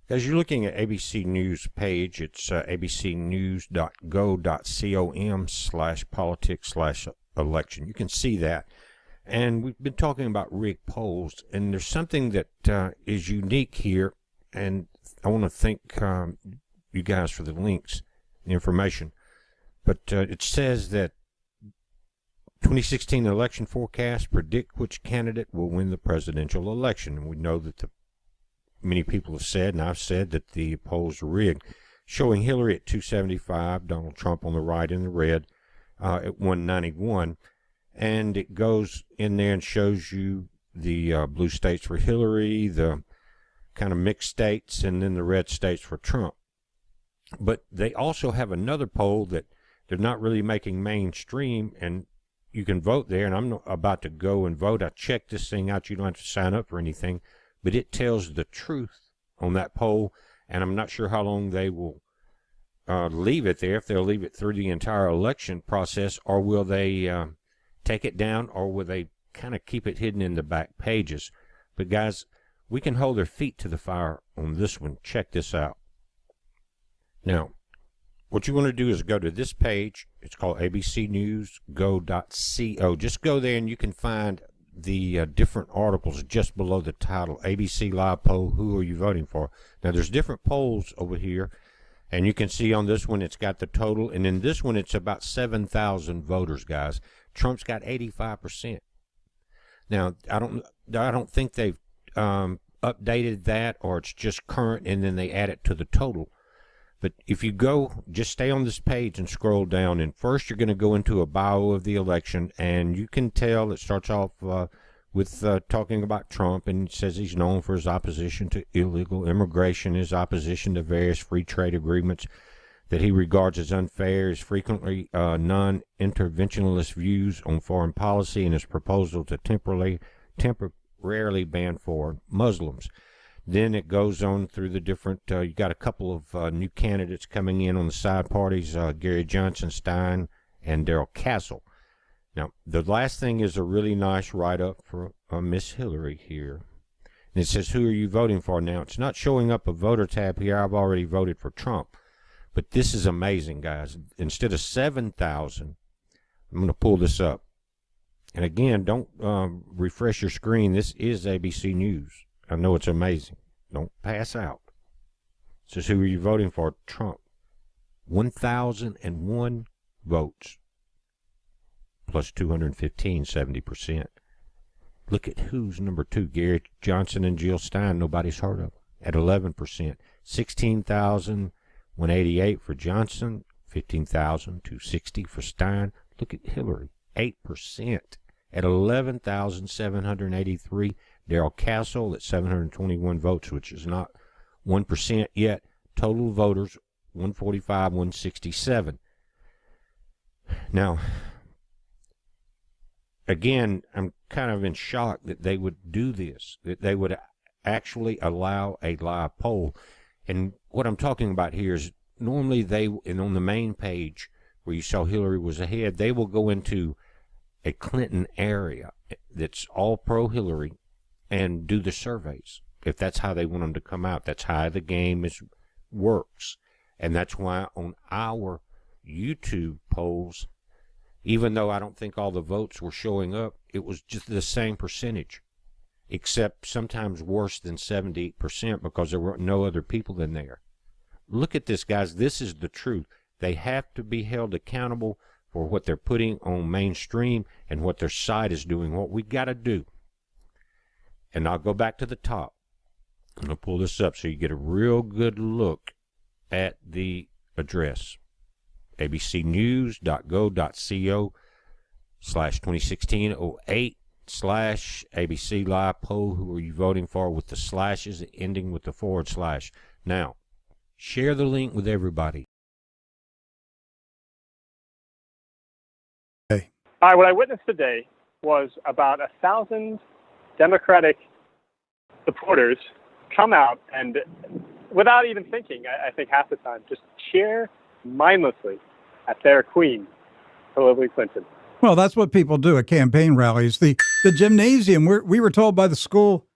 As you're looking at ABC News page, it's abcnews.go.com/politics/election. You can see that. And we've been talking about rigged polls, and there's something that is unique here, and I want to thank you guys for the links, the information. But it says that 2016 election forecast predict which candidate will win the presidential election. And we know that many people have said, and I've said, that the polls are rigged, showing Hillary at 275, Donald Trump on the right in the red at 191. And it goes in there and shows you the blue states for Hillary, the kind of mixed states, and then the red states for Trump. But they also have another poll that they're not really making mainstream, and you can vote there, and I'm not about to go and vote. I checked this thing out. You don't have to sign up for anything, but it tells the truth on that poll, and I'm not sure how long they will leave it there, if they'll leave it through the entire election process, or will they take it down, or will they kind of keep it hidden in the back pages. But guys, we can hold their feet to the fire on this one. Check this out. Now, what you want to do is go to this page. It's called abcnewsgo.co. Just go there and you can find the different articles just below the title. ABC Live Poll, who are you voting for? Now, there's different polls over here, and you can see on this one it's got the total, and in this one it's about 7,000 voters, guys. Trump's got 85%. Now, I don't think they've updated that, or it's just current and then they add it to the total. But if you go, just stay on this page and scroll down, and first you're going to go into a bio of the election, and you can tell it starts off with talking about Trump, and it says he's known for his opposition to illegal immigration, his opposition to various free trade agreements that he regards as unfair, his frequently non-interventionist views on foreign policy, and his proposal to temporarily ban foreign Muslims. Then it goes on through the different, you got a couple of new candidates coming in on the side parties, Gary Johnson, Stein, and Darrell Castle. Now, the last thing is a really nice write-up for Miss Hillary here. And it says, who are you voting for? Now, it's not showing up a voter tab here. I've already voted for Trump. But this is amazing, guys. Instead of 7,000, I'm going to pull this up. And again, don't refresh your screen. This is ABC News. I know it's amazing. Don't pass out. It says, who are you voting for? Trump. 1,001 votes. Plus 215, 70%. Look at who's number 2. Gary Johnson and Jill Stein. Nobody's heard of them. At 11%. 16,188 for Johnson. 15,260 for Stein. Look at Hillary. 8%. At 11,783. Darrell Castle at 721 votes, which is not 1% yet. Total voters, 145, 167. Now, again, I'm kind of in shock that they would do this, that they would actually allow a live poll. And what I'm talking about here is normally and on the main page where you saw Hillary was ahead, they will go into a Clinton area that's all pro-Hillary and do the surveys, if that's how they want them to come out. That's how the game works. And that's why on our YouTube polls, even though I don't think all the votes were showing up, it was just the same percentage, except sometimes worse than 78% because there were no other people in there. Look at this, guys. This is the truth. They have to be held accountable for what they're putting on mainstream and what their side is doing. What we got to do, and I'll go back to the top. I'm going to pull this up so you get a real good look at the address. abcnews.go.co/2016-08/ABC Live Poll. Who are you voting for? With the slashes ending with the /. Now, share the link with everybody. All right, what I witnessed today was about 1,000 Democratic supporters come out and, without even thinking, I think half the time, just cheer mindlessly at their queen, Hillary Clinton. Well, that's what people do at campaign rallies. The gymnasium, we were told by the school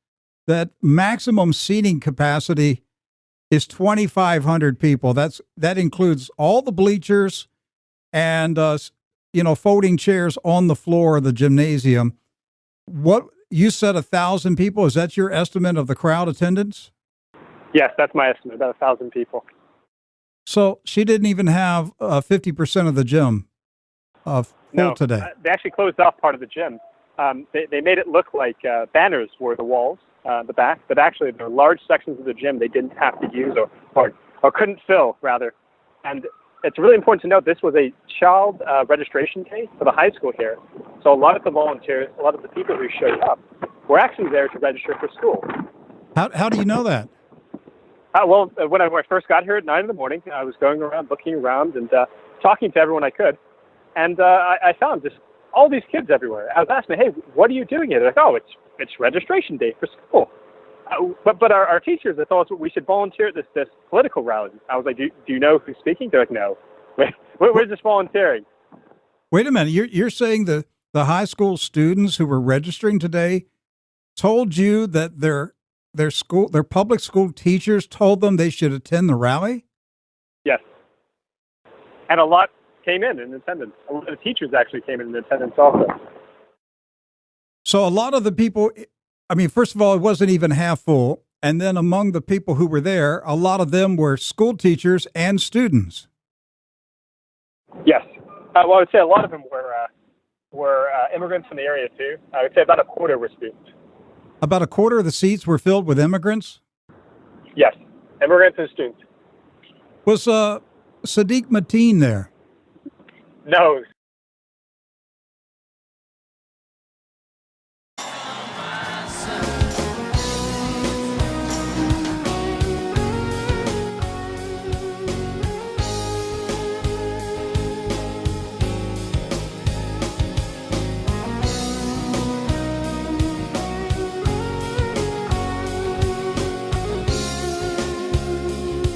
that maximum seating capacity is 2,500 people. That includes all the bleachers and folding chairs on the floor of the gymnasium. What you said, 1,000 people? Is that your estimate of the crowd attendance? Yes, that's my estimate. About 1,000 people. So she didn't even have 50% of the gym full today. They actually closed off part of the gym. They made it look like banners were the walls, the back, but actually there were large sections of the gym they didn't have to use or couldn't fill, rather. And it's really important to note this was a child registration day for the high school here. So a lot of the volunteers, a lot of the people who showed up were actually there to register for school. How do you know that? When I first got here at 9 in the morning, I was going around, looking around, and talking to everyone I could. And I found just all these kids everywhere. I was asking, hey, what are you doing here? They're like, oh, it's registration day for school. But our teachers, they thought we should volunteer at this political rally. I was like, do you know who's speaking? They're like, no. We're just volunteering. Wait a minute. You're saying the high school students who were registering today told you that their public school teachers told them they should attend the rally? Yes. And a lot came in attendance. A lot of the teachers actually came in attendance also. So a lot of the people, I mean, first of all, it wasn't even half full. And then among the people who were there, a lot of them were school teachers and students. Yes. I would say a lot of them were immigrants from the area, too. I would say about a quarter were students. About a quarter of the seats were filled with immigrants? Yes, immigrants and students. Was Sadiq Mateen there? No,